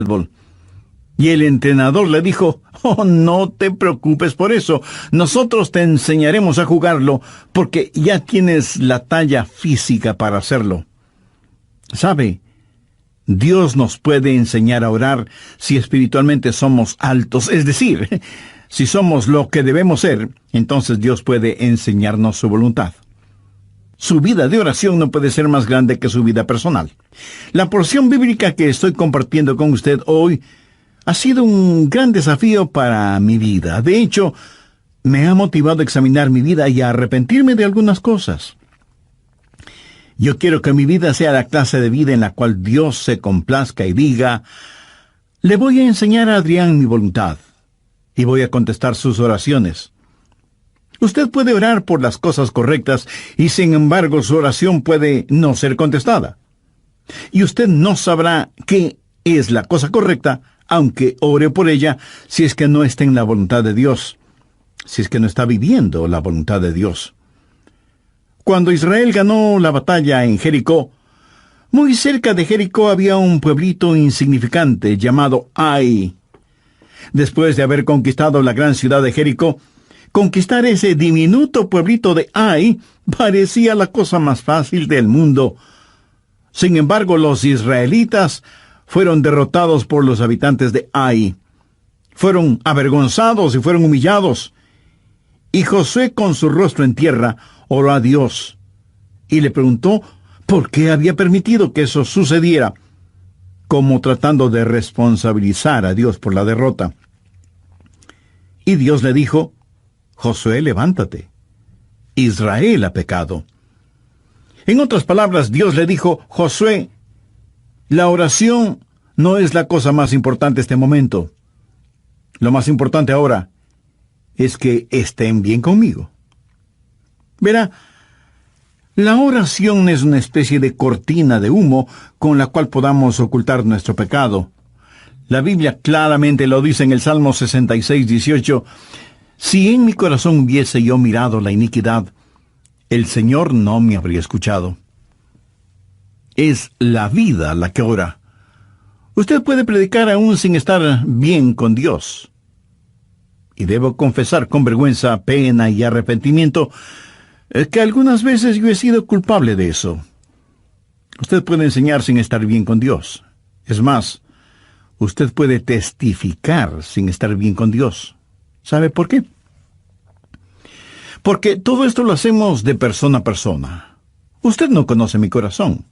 fútbol. Y el entrenador le dijo: «Oh, no te preocupes por eso. Nosotros te enseñaremos a jugarlo porque ya tienes la talla física para hacerlo». ¿Sabe? Dios nos puede enseñar a orar si espiritualmente somos altos, es decir, si somos lo que debemos ser, entonces Dios puede enseñarnos su voluntad. Su vida de oración no puede ser más grande que su vida personal. La porción bíblica que estoy compartiendo con usted hoy ha sido un gran desafío para mi vida. De hecho, me ha motivado a examinar mi vida y a arrepentirme de algunas cosas. Yo quiero que mi vida sea la clase de vida en la cual Dios se complazca y diga: «Le voy a enseñar a Adrián mi voluntad, y voy a contestar sus oraciones». Usted puede orar por las cosas correctas, y sin embargo su oración puede no ser contestada. Y usted no sabrá qué es la cosa correcta, aunque ore por ella, si es que no está en la voluntad de Dios, si es que no está viviendo la voluntad de Dios. Cuando Israel ganó la batalla en Jericó, muy cerca de Jericó había un pueblito insignificante llamado Ai. Después de haber conquistado la gran ciudad de Jericó, conquistar ese diminuto pueblito de Ai parecía la cosa más fácil del mundo. Sin embargo, los israelitas fueron derrotados por los habitantes de Ai. Fueron avergonzados y fueron humillados. Y Josué, con su rostro en tierra, oró a Dios y le preguntó por qué había permitido que eso sucediera, como tratando de responsabilizar a Dios por la derrota. Y Dios le dijo: «Josué, levántate. Israel ha pecado». En otras palabras, Dios le dijo: «Josué, la oración no es la cosa más importante en este momento. Lo más importante ahora es que estén bien conmigo». Verá, la oración es una especie de cortina de humo con la cual podamos ocultar nuestro pecado. La Biblia claramente lo dice en el Salmo 66:18: «Si en mi corazón hubiese yo mirado la iniquidad, el Señor no me habría escuchado». Es la vida la que ora. Usted puede predicar aún sin estar bien con Dios. Y debo confesar con vergüenza, pena y arrepentimiento que algunas veces yo he sido culpable de eso. Usted puede enseñar sin estar bien con Dios. Es más, usted puede testificar sin estar bien con Dios. ¿Sabe por qué? Porque todo esto lo hacemos de persona a persona. Usted no conoce mi corazón.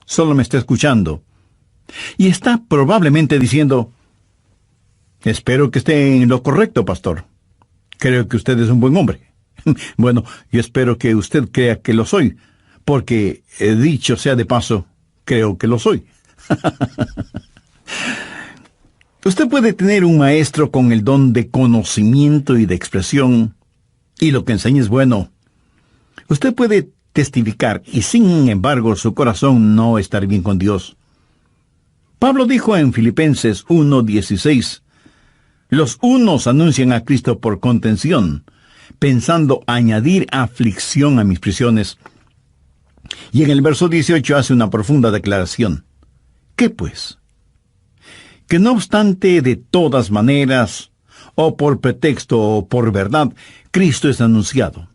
Solo me está escuchando. Y está probablemente diciendo: «Espero que esté en lo correcto, pastor. Creo que usted es un buen hombre». Bueno, yo espero que usted crea que lo soy, porque, dicho sea de paso, creo que lo soy. Usted puede tener un maestro con el don de conocimiento y de expresión, y lo que enseña es bueno. Usted puede testificar, y sin embargo su corazón no estar bien con Dios. Pablo dijo en Filipenses 1:16, «Los unos anuncian a Cristo por contención, pensando añadir aflicción a mis prisiones». Y en el verso 18 hace una profunda declaración. ¿Qué pues? Que no obstante, de todas maneras, o por pretexto o por verdad, Cristo es anunciado.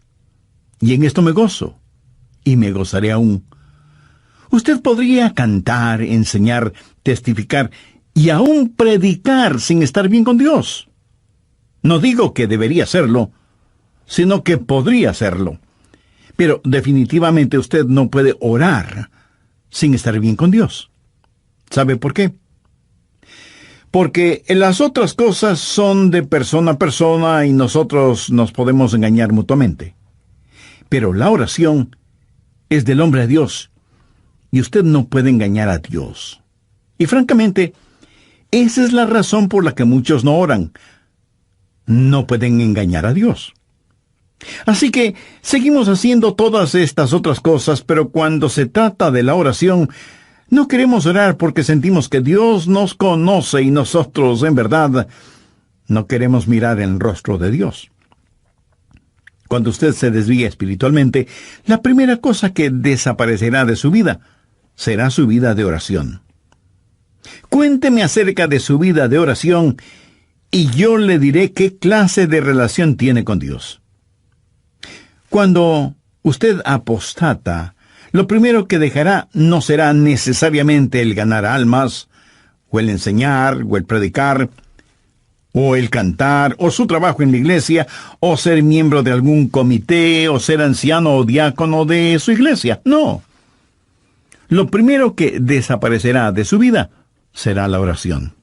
Y en esto me gozo, y me gozaré aún. Usted podría cantar, enseñar, testificar y aún predicar sin estar bien con Dios. No digo que debería hacerlo, sino que podría hacerlo. Pero definitivamente usted no puede orar sin estar bien con Dios. ¿Sabe por qué? Porque las otras cosas son de persona a persona y nosotros nos podemos engañar mutuamente. Pero la oración es del hombre a Dios, y usted no puede engañar a Dios. Y francamente, esa es la razón por la que muchos no oran. No pueden engañar a Dios. Así que seguimos haciendo todas estas otras cosas, pero cuando se trata de la oración, no queremos orar porque sentimos que Dios nos conoce y nosotros, en verdad, no queremos mirar el rostro de Dios. Cuando usted se desvía espiritualmente, la primera cosa que desaparecerá de su vida será su vida de oración. Cuénteme acerca de su vida de oración y yo le diré qué clase de relación tiene con Dios. Cuando usted apostata, lo primero que dejará no será necesariamente el ganar almas, o el enseñar, o el predicar, o el cantar, o su trabajo en la iglesia, o ser miembro de algún comité, o ser anciano o diácono de su iglesia. No. Lo primero que desaparecerá de su vida será la oración.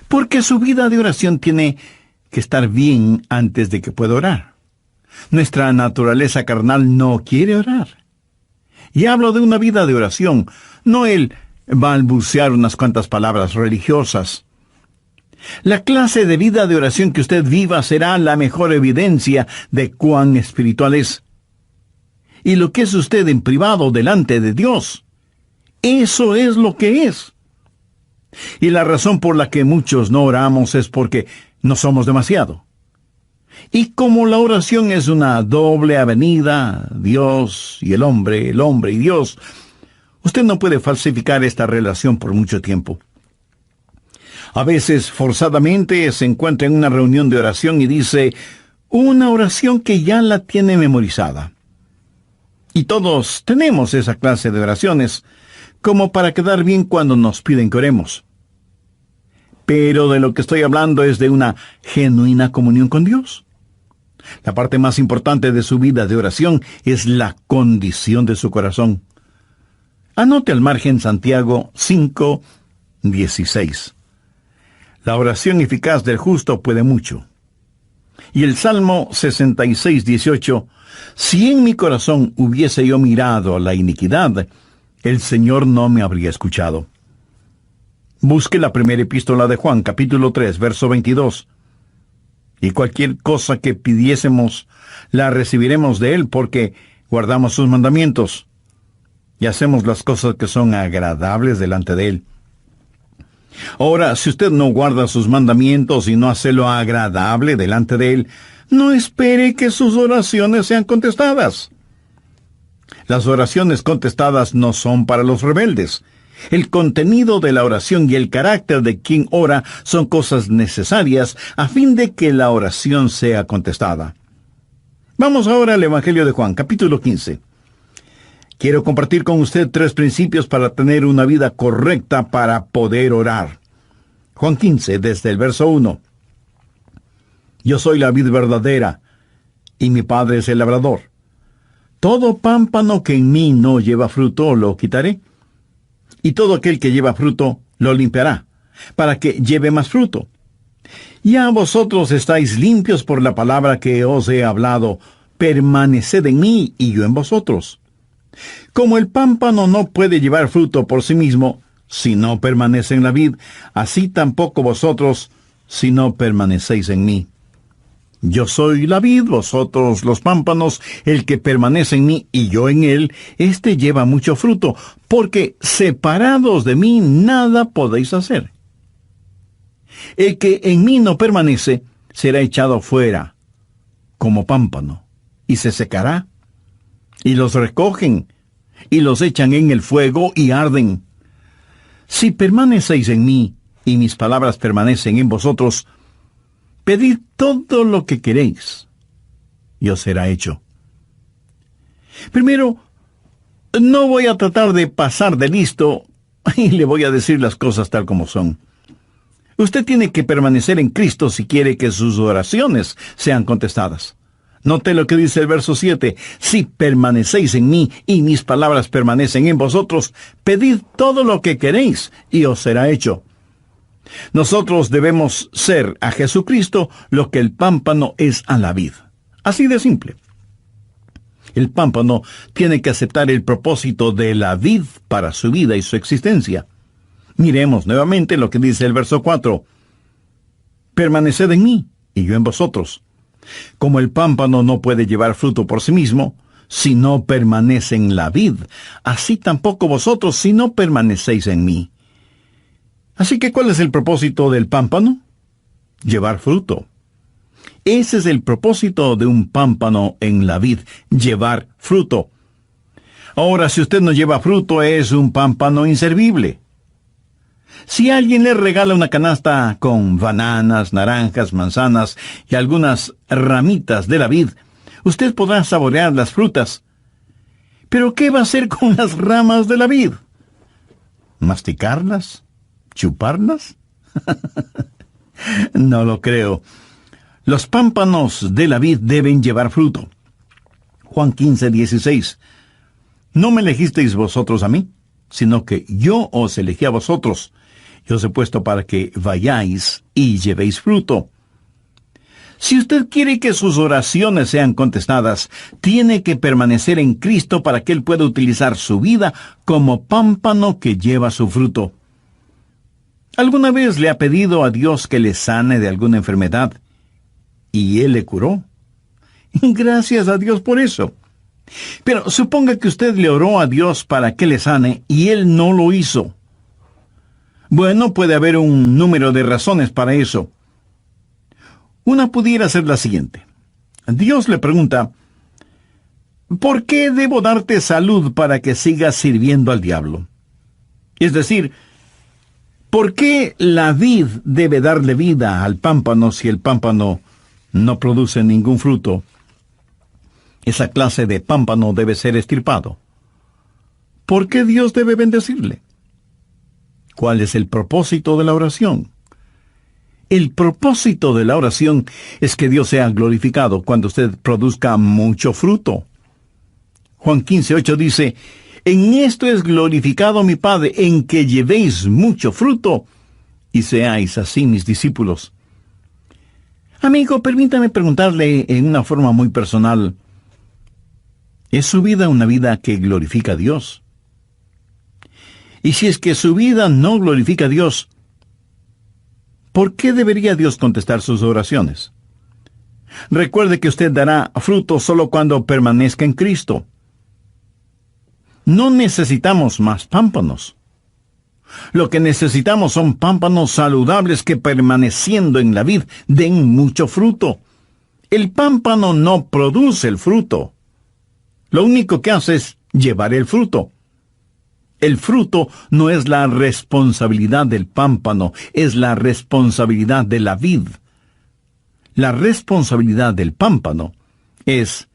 Porque su vida de oración tiene que estar bien antes de que pueda orar. Nuestra naturaleza carnal no quiere orar. Y hablo de una vida de oración, no el balbucear unas cuantas palabras religiosas. La clase de vida de oración que usted viva será la mejor evidencia de cuán espiritual es. Y lo que es usted en privado delante de Dios, eso es lo que es. Y la razón por la que muchos no oramos es porque no somos demasiado. Y como la oración es una doble avenida, Dios y el hombre y Dios, usted no puede falsificar esta relación por mucho tiempo. A veces, forzadamente, se encuentra en una reunión de oración y dice una oración que ya la tiene memorizada. Y todos tenemos esa clase de oraciones, como para quedar bien cuando nos piden que oremos. Pero de lo que estoy hablando es de una genuina comunión con Dios. La parte más importante de su vida de oración es la condición de su corazón. Anote al margen Santiago 5:16. La oración eficaz del justo puede mucho. Y el Salmo 66:18. Si en mi corazón hubiese yo mirado a la iniquidad, el Señor no me habría escuchado. Busque la primera epístola de Juan, capítulo 3, verso 22. Y cualquier cosa que pidiésemos, la recibiremos de Él, porque guardamos sus mandamientos y hacemos las cosas que son agradables delante de Él. Ahora, si usted no guarda sus mandamientos y no hace lo agradable delante de Él, no espere que sus oraciones sean contestadas. Las oraciones contestadas no son para los rebeldes. El contenido de la oración y el carácter de quien ora son cosas necesarias a fin de que la oración sea contestada. Vamos ahora al Evangelio de Juan, capítulo 15. Quiero compartir con usted 3 principios para tener una vida correcta para poder orar. Juan 15, desde el verso 1. Yo soy la vid verdadera, y mi Padre es el labrador. Todo pámpano que en mí no lleva fruto lo quitaré, y todo aquel que lleva fruto lo limpiará, para que lleve más fruto. Ya vosotros estáis limpios por la palabra que os he hablado. Permaneced en mí y yo en vosotros. Como el pámpano no puede llevar fruto por sí mismo, si no permanece en la vid, así tampoco vosotros, si no permanecéis en mí. Yo soy la vid, vosotros los pámpanos. El que permanece en mí y yo en él, éste lleva mucho fruto, porque separados de mí nada podéis hacer. El que en mí no permanece será echado fuera como pámpano, y se secará. Y los recogen, y los echan en el fuego, y arden. Si permanecéis en mí, y mis palabras permanecen en vosotros, pedid todo lo que queréis, y os será hecho. Primero, no voy a tratar de pasar de listo, y le voy a decir las cosas tal como son. Usted tiene que permanecer en Cristo si quiere que sus oraciones sean contestadas. Note lo que dice el verso 7. Si permanecéis en mí y mis palabras permanecen en vosotros, pedid todo lo que queréis y os será hecho. Nosotros debemos ser a Jesucristo lo que el pámpano es a la vid. Así de simple. El pámpano tiene que aceptar el propósito de la vid para su vida y su existencia. Miremos nuevamente lo que dice el verso 4. Permaneced en mí y yo en vosotros. Como el pámpano no puede llevar fruto por sí mismo, si no permanece en la vid, así tampoco vosotros si no permanecéis en mí. Así que, ¿cuál es el propósito del pámpano? Llevar fruto. Ese es el propósito de un pámpano en la vid, llevar fruto. Ahora, si usted no lleva fruto, es un pámpano inservible. Si alguien le regala una canasta con bananas, naranjas, manzanas y algunas ramitas de la vid, usted podrá saborear las frutas. ¿Pero qué va a hacer con las ramas de la vid? ¿Masticarlas? ¿Chuparlas? No lo creo. Los pámpanos de la vid deben llevar fruto. Juan 15:16. No me elegisteis vosotros a mí, sino que yo os elegí a vosotros. Yo os he puesto para que vayáis y llevéis fruto. Si usted quiere que sus oraciones sean contestadas, tiene que permanecer en Cristo para que Él pueda utilizar su vida como pámpano que lleva su fruto. ¿Alguna vez le ha pedido a Dios que le sane de alguna enfermedad y Él le curó? Gracias a Dios por eso. Pero suponga que usted le oró a Dios para que le sane y Él no lo hizo. Bueno, puede haber un número de razones para eso. Una pudiera ser la siguiente. Dios le pregunta, ¿por qué debo darte salud para que sigas sirviendo al diablo? Es decir, ¿por qué la vid debe darle vida al pámpano si el pámpano no produce ningún fruto? Esa clase de pámpano debe ser extirpado. ¿Por qué Dios debe bendecirle? ¿Cuál es el propósito de la oración? El propósito de la oración es que Dios sea glorificado cuando usted produzca mucho fruto. Juan 15:8 dice, en esto es glorificado mi Padre, en que llevéis mucho fruto y seáis así mis discípulos. Amigo, permítame preguntarle en una forma muy personal, ¿es su vida una vida que glorifica a Dios? Y si es que su vida no glorifica a Dios, ¿por qué debería Dios contestar sus oraciones? Recuerde que usted dará fruto solo cuando permanezca en Cristo. No necesitamos más pámpanos. Lo que necesitamos son pámpanos saludables que permaneciendo en la vid den mucho fruto. El pámpano no produce el fruto. Lo único que hace es llevar el fruto. El fruto no es la responsabilidad del pámpano, es la responsabilidad de la vid. La responsabilidad del pámpano es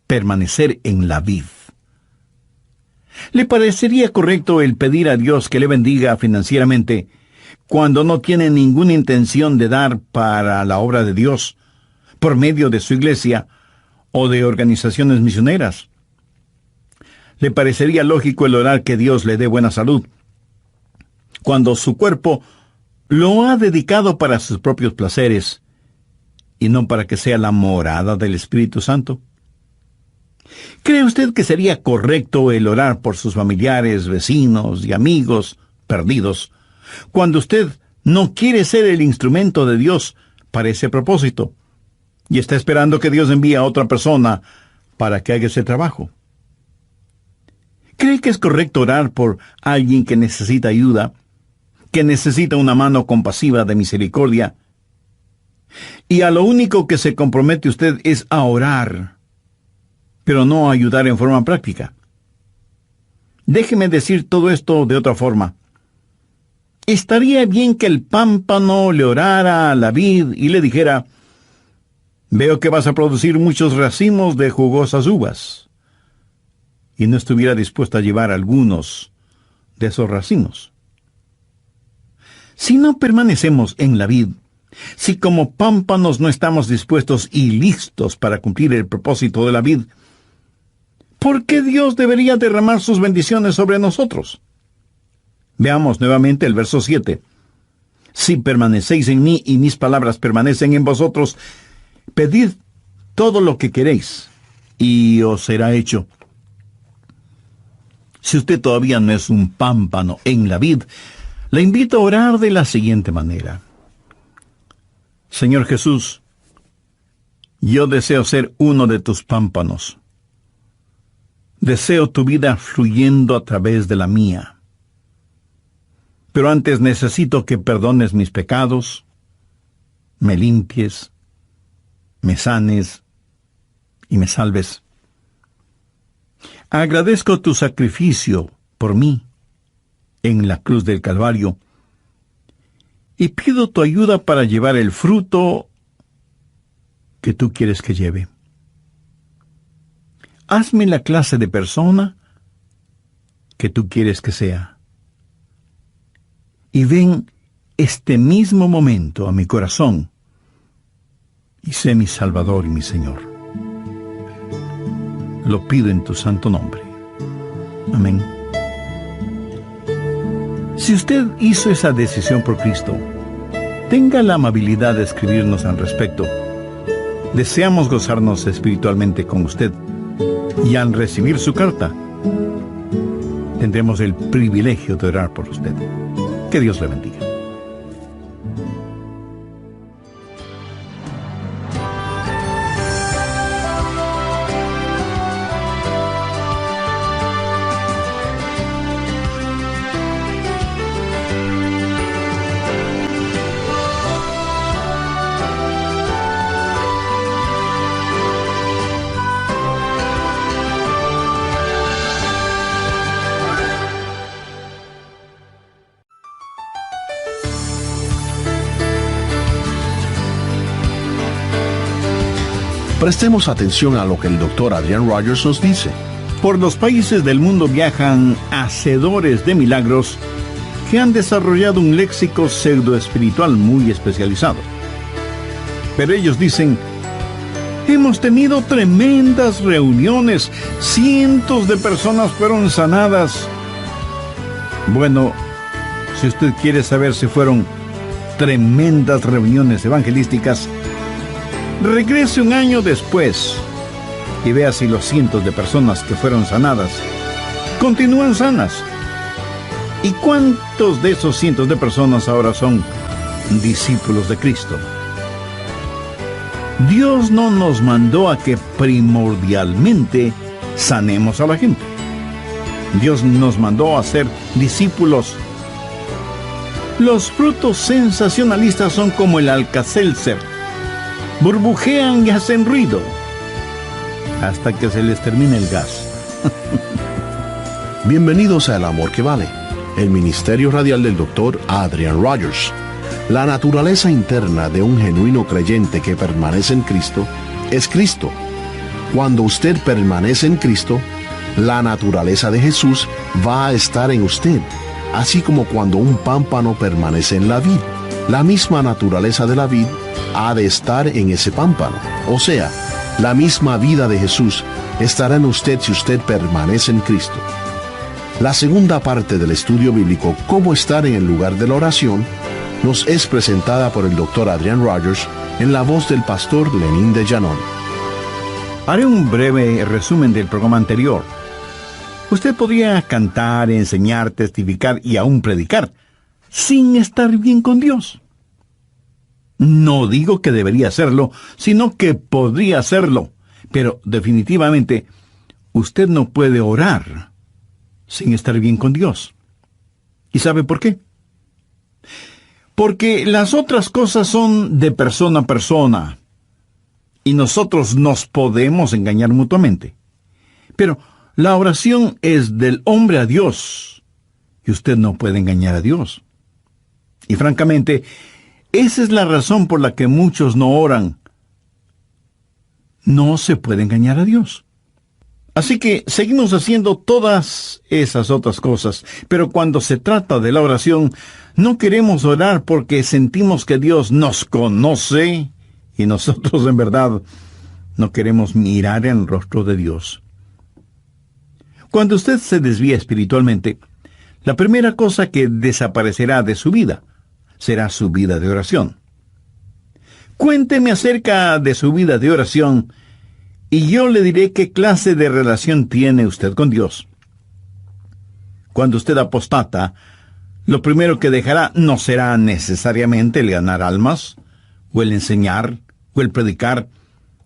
permanecer en la vid. ¿Le parecería correcto el pedir a Dios que le bendiga financieramente cuando no tiene ninguna intención de dar para la obra de Dios por medio de su iglesia o de organizaciones misioneras? ¿Le parecería lógico el orar que Dios le dé buena salud cuando su cuerpo lo ha dedicado para sus propios placeres y no para que sea la morada del Espíritu Santo? ¿Cree usted que sería correcto el orar por sus familiares, vecinos y amigos perdidos cuando usted no quiere ser el instrumento de Dios para ese propósito y está esperando que Dios envíe a otra persona para que haga ese trabajo? ¿Cree que es correcto orar por alguien que necesita ayuda, que necesita una mano compasiva de misericordia? Y a lo único que se compromete usted es a orar, pero no a ayudar en forma práctica. Déjeme decir todo esto de otra forma. Estaría bien que el pámpano le orara a la vid y le dijera, veo que vas a producir muchos racimos de jugosas uvas, y no estuviera dispuesto a llevar algunos de esos racimos. Si no permanecemos en la vid, si como pámpanos no estamos dispuestos y listos para cumplir el propósito de la vid, ¿por qué Dios debería derramar sus bendiciones sobre nosotros? Veamos nuevamente el verso 7. Si permanecéis en mí y mis palabras permanecen en vosotros, pedid todo lo que queréis y os será hecho. Si usted todavía no es un pámpano en la vid, le invito a orar de la siguiente manera. Señor Jesús, yo deseo ser uno de tus pámpanos. Deseo tu vida fluyendo a través de la mía. Pero antes necesito que perdones mis pecados, me limpies, me sanes y me salves. Agradezco tu sacrificio por mí en la cruz del Calvario y pido tu ayuda para llevar el fruto que tú quieres que lleve. Hazme la clase de persona que tú quieres que sea. Y ven este mismo momento a mi corazón y sé mi Salvador y mi Señor. Lo pido en tu santo nombre. Amén. Si usted hizo esa decisión por Cristo, tenga la amabilidad de escribirnos al respecto. Deseamos gozarnos espiritualmente con usted y al recibir su carta, tendremos el privilegio de orar por usted. Que Dios le bendiga. Prestemos atención a lo que el Dr. Adrian Rogers nos dice. Por los países del mundo viajan hacedores de milagros que han desarrollado un léxico pseudoespiritual muy especializado. Pero ellos dicen: hemos tenido tremendas reuniones, cientos de personas fueron sanadas. Bueno, si usted quiere saber si fueron tremendas reuniones evangelísticas, regrese un año después y vea si los cientos de personas que fueron sanadas continúan sanas. ¿Y cuántos de esos cientos de personas ahora son discípulos de Cristo? Dios no nos mandó a que primordialmente sanemos a la gente. Dios nos mandó a ser discípulos. Los frutos sensacionalistas son como el Alka-Seltzer. Burbujean y hacen ruido hasta que se les termine el gas. Bienvenidos a El Amor que Vale, el ministerio radial del Dr. Adrian Rogers. La naturaleza interna de un genuino creyente que permanece en Cristo es Cristo. Cuando usted permanece en Cristo, la naturaleza de Jesús va a estar en usted, así como cuando un pámpano permanece en la vid. La misma naturaleza de la vid ha de estar en ese pámpano. O sea, la misma vida de Jesús estará en usted si usted permanece en Cristo. La segunda parte del estudio bíblico, Cómo estar en el lugar de la oración, nos es presentada por el Dr. Adrian Rogers en la voz del pastor Lenín de Llanón. Haré un breve resumen del programa anterior. Usted podría cantar, enseñar, testificar y aún predicar sin estar bien con Dios. No digo que debería hacerlo, sino que podría hacerlo. Pero definitivamente, usted no puede orar sin estar bien con Dios. ¿Y sabe por qué? Porque las otras cosas son de persona a persona, y nosotros nos podemos engañar mutuamente. Pero la oración es del hombre a Dios, y usted no puede engañar a Dios. Y francamente, esa es la razón por la que muchos no oran. No se puede engañar a Dios. Así que seguimos haciendo todas esas otras cosas, pero cuando se trata de la oración, no queremos orar porque sentimos que Dios nos conoce y nosotros en verdad no queremos mirar en el rostro de Dios. Cuando usted se desvía espiritualmente, la primera cosa que desaparecerá de su vida será su vida de oración. Cuénteme acerca de su vida de oración y yo le diré qué clase de relación tiene usted con Dios. Cuando usted apostata, lo primero que dejará no será necesariamente el ganar almas, o el enseñar, o el predicar,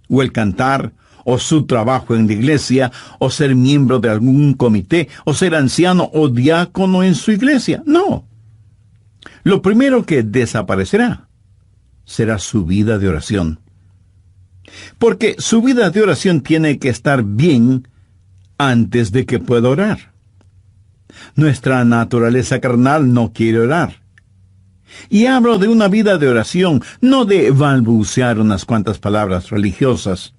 o el cantar, o su trabajo en la iglesia, o ser miembro de algún comité, o ser anciano o diácono en su iglesia. No. Lo primero que desaparecerá será su vida de oración. Porque su vida de oración tiene que estar bien antes de que pueda orar. Nuestra naturaleza carnal no quiere orar. Y hablo de una vida de oración, no de balbucear unas cuantas palabras religiosas.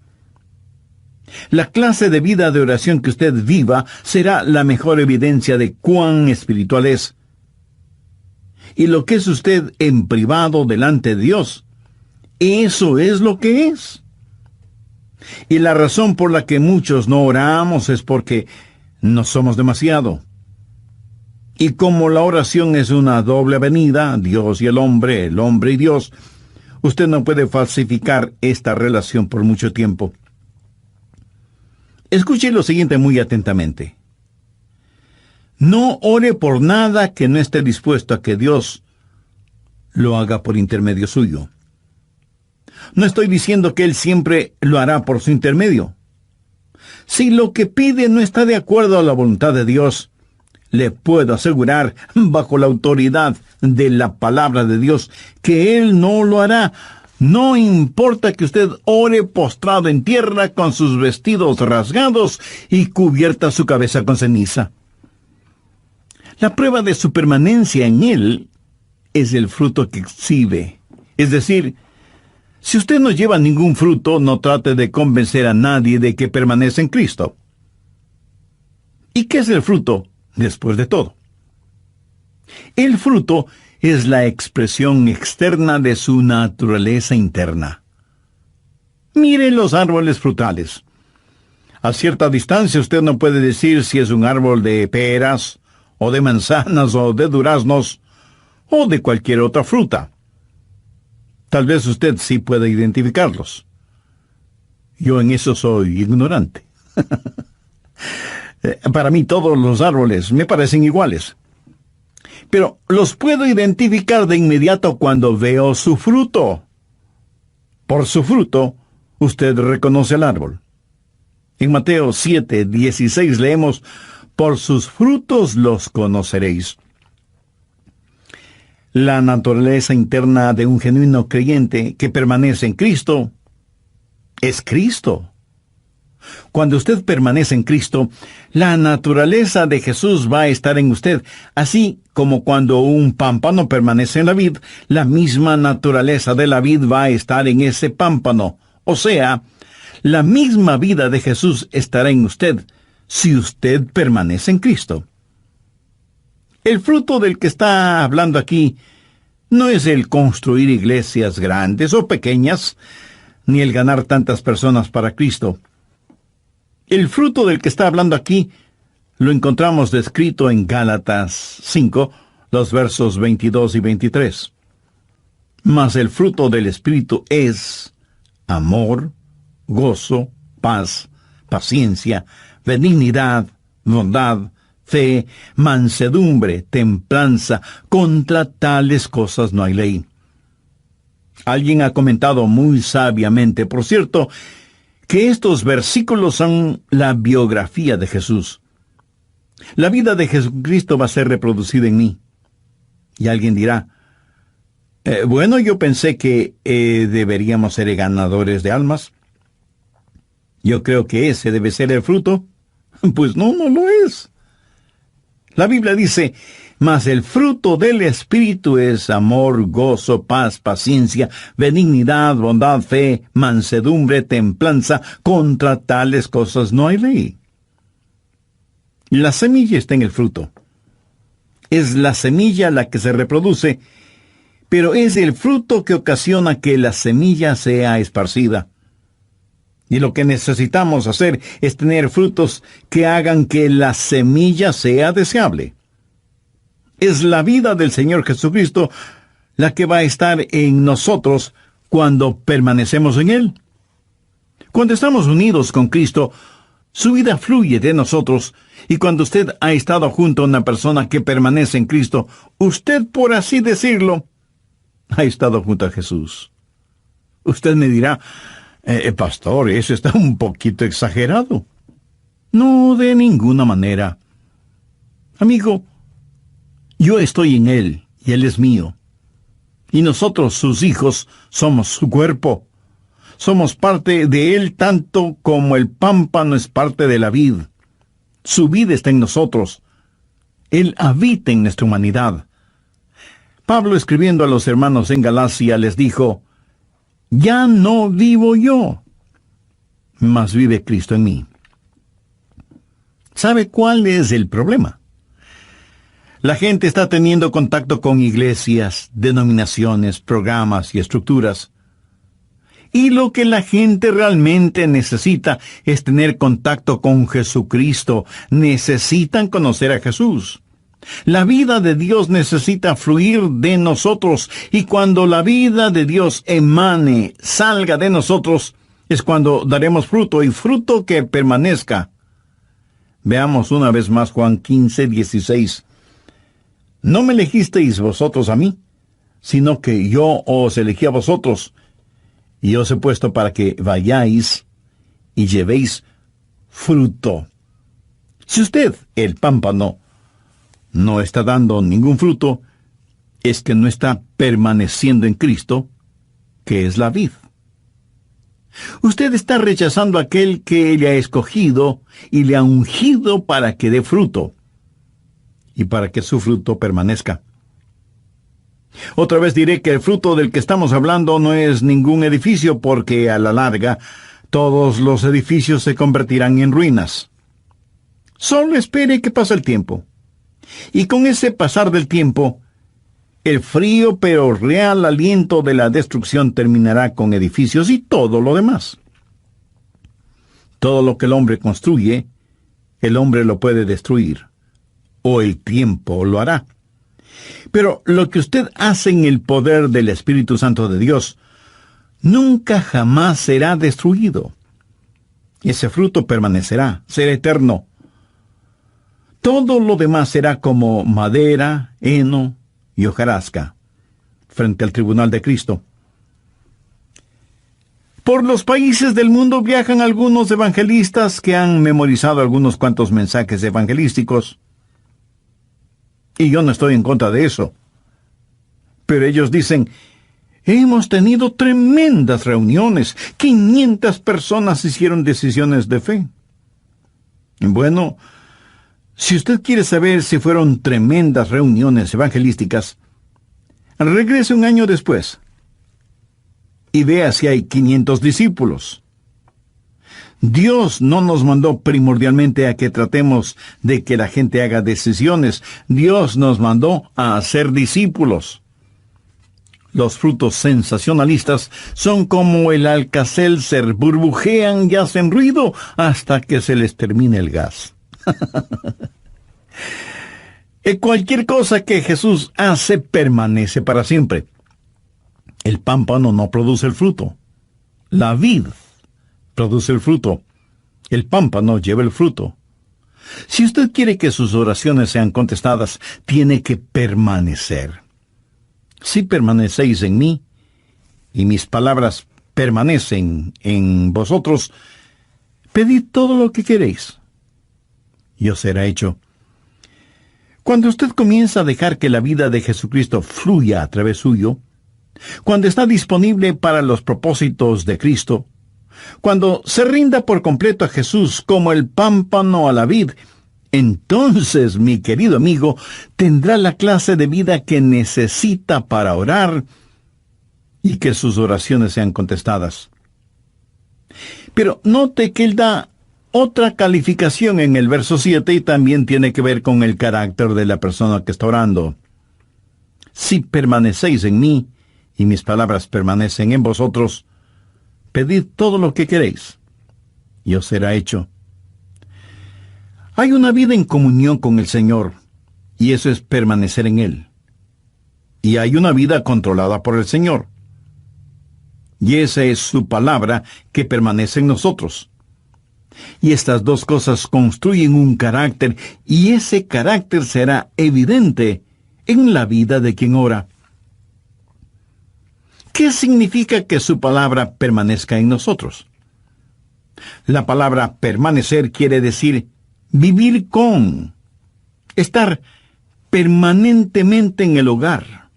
La clase de vida de oración que usted viva será la mejor evidencia de cuán espiritual es. Y lo que es usted en privado delante de Dios, eso es lo que es. Y la razón por la que muchos no oramos es porque no somos demasiado. Y como la oración es una doble avenida, Dios y el hombre y Dios, usted no puede falsificar esta relación por mucho tiempo. Escuche lo siguiente muy atentamente. No ore por nada que no esté dispuesto a que Dios lo haga por intermedio suyo. No estoy diciendo que Él siempre lo hará por su intermedio. Si lo que pide no está de acuerdo a la voluntad de Dios, le puedo asegurar, bajo la autoridad de la palabra de Dios, que Él no lo hará. No importa que usted ore postrado en tierra con sus vestidos rasgados y cubierta su cabeza con ceniza. La prueba de su permanencia en Él es el fruto que exhibe. Es decir, si usted no lleva ningún fruto, no trate de convencer a nadie de que permanece en Cristo. ¿Y qué es el fruto, después de todo? El fruto es la expresión externa de su naturaleza interna. Mire los árboles frutales. A cierta distancia usted no puede decir si es un árbol de peras, o de manzanas, o de duraznos, o de cualquier otra fruta. Tal vez usted sí pueda identificarlos. Yo en eso soy ignorante. Para mí todos los árboles me parecen iguales. Pero los puedo identificar de inmediato cuando veo su fruto. Por su fruto, usted reconoce el árbol. En Mateo 7:16 leemos, por sus frutos los conoceréis. La naturaleza interna de un genuino creyente que permanece en Cristo es Cristo. Cuando usted permanece en Cristo, la naturaleza de Jesús va a estar en usted, así como cuando un pámpano permanece en la vid, la misma naturaleza de la vid va a estar en ese pámpano. O sea, la misma vida de Jesús estará en usted, si usted permanece en Cristo. El fruto del que está hablando aquí no es el construir iglesias grandes o pequeñas, ni el ganar tantas personas para Cristo. El fruto del que está hablando aquí lo encontramos descrito en Gálatas 5, los versos 22 y 23. Mas el fruto del Espíritu es amor, gozo, paz, paciencia, benignidad, bondad, fe, mansedumbre, templanza. Contra tales cosas no hay ley. Alguien ha comentado muy sabiamente, por cierto, que estos versículos son la biografía de Jesús. La vida de Jesucristo va a ser reproducida en mí. Y alguien dirá, bueno, yo pensé que deberíamos ser ganadores de almas. Yo creo que ese debe ser el fruto. Pues no lo es. La Biblia dice, mas el fruto del Espíritu es amor, gozo, paz, paciencia, benignidad, bondad, fe, mansedumbre, templanza. Contra tales cosas no hay ley. La semilla está en el fruto. Es la semilla la que se reproduce, pero es el fruto que ocasiona que la semilla sea esparcida. Y lo que necesitamos hacer es tener frutos que hagan que la semilla sea deseable. Es la vida del Señor Jesucristo la que va a estar en nosotros cuando permanecemos en Él. Cuando estamos unidos con Cristo, su vida fluye de nosotros, y cuando usted ha estado junto a una persona que permanece en Cristo, usted, por así decirlo, ha estado junto a Jesús. Usted me dirá, pastor, eso está un poquito exagerado. No, de ninguna manera. Amigo, yo estoy en Él, y Él es mío. Y nosotros, sus hijos, somos su cuerpo. Somos parte de Él tanto como el pámpano es parte de la vid. Su vida está en nosotros. Él habita en nuestra humanidad. Pablo, escribiendo a los hermanos en Galacia, les dijo: ya no vivo yo, mas vive Cristo en mí. ¿Sabe cuál es el problema? La gente está teniendo contacto con iglesias, denominaciones, programas y estructuras. Y lo que la gente realmente necesita es tener contacto con Jesucristo. Necesitan conocer a Jesús. La vida de Dios necesita fluir de nosotros, y cuando la vida de Dios emane, salga de nosotros, es cuando daremos fruto, y fruto que permanezca. Veamos una vez más Juan 15:16. No me elegisteis vosotros a mí, sino que yo os elegí a vosotros, y os he puesto para que vayáis y llevéis fruto. Si usted, el pámpano, no está dando ningún fruto, es que no está permaneciendo en Cristo, que es la vid. Usted está rechazando a aquel que le ha escogido y le ha ungido para que dé fruto, y para que su fruto permanezca. Otra vez diré que el fruto del que estamos hablando no es ningún edificio, porque a la larga todos los edificios se convertirán en ruinas. Solo espere que pase el tiempo. Y con ese pasar del tiempo, el frío pero real aliento de la destrucción terminará con edificios y todo lo demás. Todo lo que el hombre construye, el hombre lo puede destruir, o el tiempo lo hará. Pero lo que usted hace en el poder del Espíritu Santo de Dios nunca jamás será destruido. Ese fruto permanecerá, será eterno. Todo lo demás será como madera, heno y hojarasca frente al tribunal de Cristo. Por los países del mundo viajan algunos evangelistas que han memorizado algunos cuantos mensajes evangelísticos. Y yo no estoy en contra de eso. Pero ellos dicen: hemos tenido tremendas reuniones. 500 personas hicieron decisiones de fe. Bueno, si usted quiere saber si fueron tremendas reuniones evangelísticas, regrese un año después y vea si hay 500 discípulos. Dios no nos mandó primordialmente a que tratemos de que la gente haga decisiones. Dios nos mandó a hacer discípulos. Los frutos sensacionalistas son como el Alka-Seltzer, burbujean y hacen ruido hasta que se les termine el gas. Cualquier cosa que Jesús hace permanece para siempre. El pámpano no produce el fruto. La vid produce el fruto. El pámpano lleva el fruto. Si usted quiere que sus oraciones sean contestadas, tiene que permanecer. Si permanecéis en mí, y mis palabras permanecen en vosotros, pedid todo lo que queréis, y os será hecho. Cuando usted comienza a dejar que la vida de Jesucristo fluya a través suyo, cuando está disponible para los propósitos de Cristo, cuando se rinda por completo a Jesús como el pámpano a la vid, entonces, mi querido amigo, tendrá la clase de vida que necesita para orar y que sus oraciones sean contestadas. Pero note que él da otra calificación en el verso 7 y también tiene que ver con el carácter de la persona que está orando. Si permanecéis en mí y mis palabras permanecen en vosotros, pedid todo lo que queréis, y os será hecho. Hay una vida en comunión con el Señor, y eso es permanecer en Él. Y hay una vida controlada por el Señor, y esa es su palabra que permanece en nosotros. Y estas dos cosas construyen un carácter, y ese carácter será evidente en la vida de quien ora. ¿Qué significa que su palabra permanezca en nosotros? La palabra permanecer quiere decir vivir con, estar permanentemente en el hogar.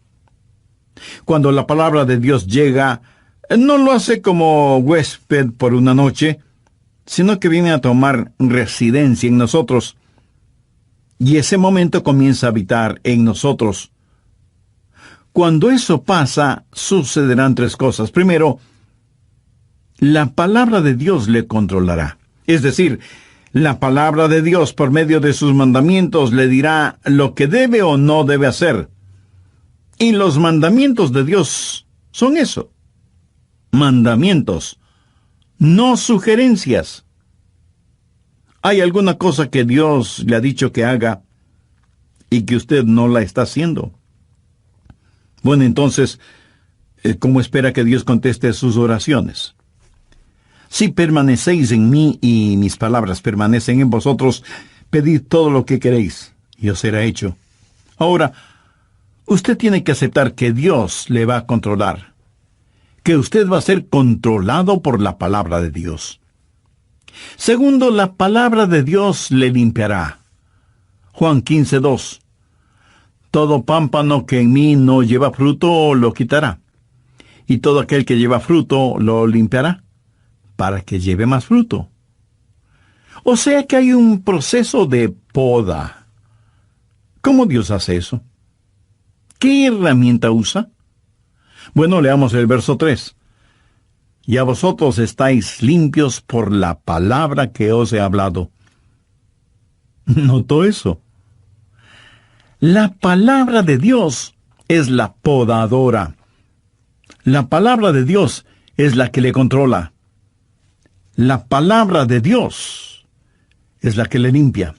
Cuando la palabra de Dios llega, no lo hace como huésped por una noche, sino que viene a tomar residencia en nosotros, y ese momento comienza a habitar en nosotros. Cuando eso pasa, sucederán tres cosas. Primero, la palabra de Dios le controlará. Es decir, la palabra de Dios, por medio de sus mandamientos, le dirá lo que debe o no debe hacer. Y los mandamientos de Dios son eso. Mandamientos, no sugerencias. ¿Hay alguna cosa que Dios le ha dicho que haga y que usted no la está haciendo? Bueno, entonces, ¿cómo espera que Dios conteste sus oraciones? Si permanecéis en mí y mis palabras permanecen en vosotros, pedid todo lo que queréis, y os será hecho. Ahora, usted tiene que aceptar que Dios le va a controlar, que usted va a ser controlado por la palabra de Dios. Segundo, la palabra de Dios le limpiará. Juan 15:2. Todo pámpano que en mí no lleva fruto lo quitará, y todo aquel que lleva fruto lo limpiará, para que lleve más fruto. O sea que hay un proceso de poda. ¿Cómo Dios hace eso? ¿Qué herramienta usa? Bueno, leamos el verso 3. Y a vosotros estáis limpios por la palabra que os he hablado. ¿Notó eso? La palabra de Dios es la podadora. La palabra de Dios es la que le controla. La palabra de Dios es la que le limpia.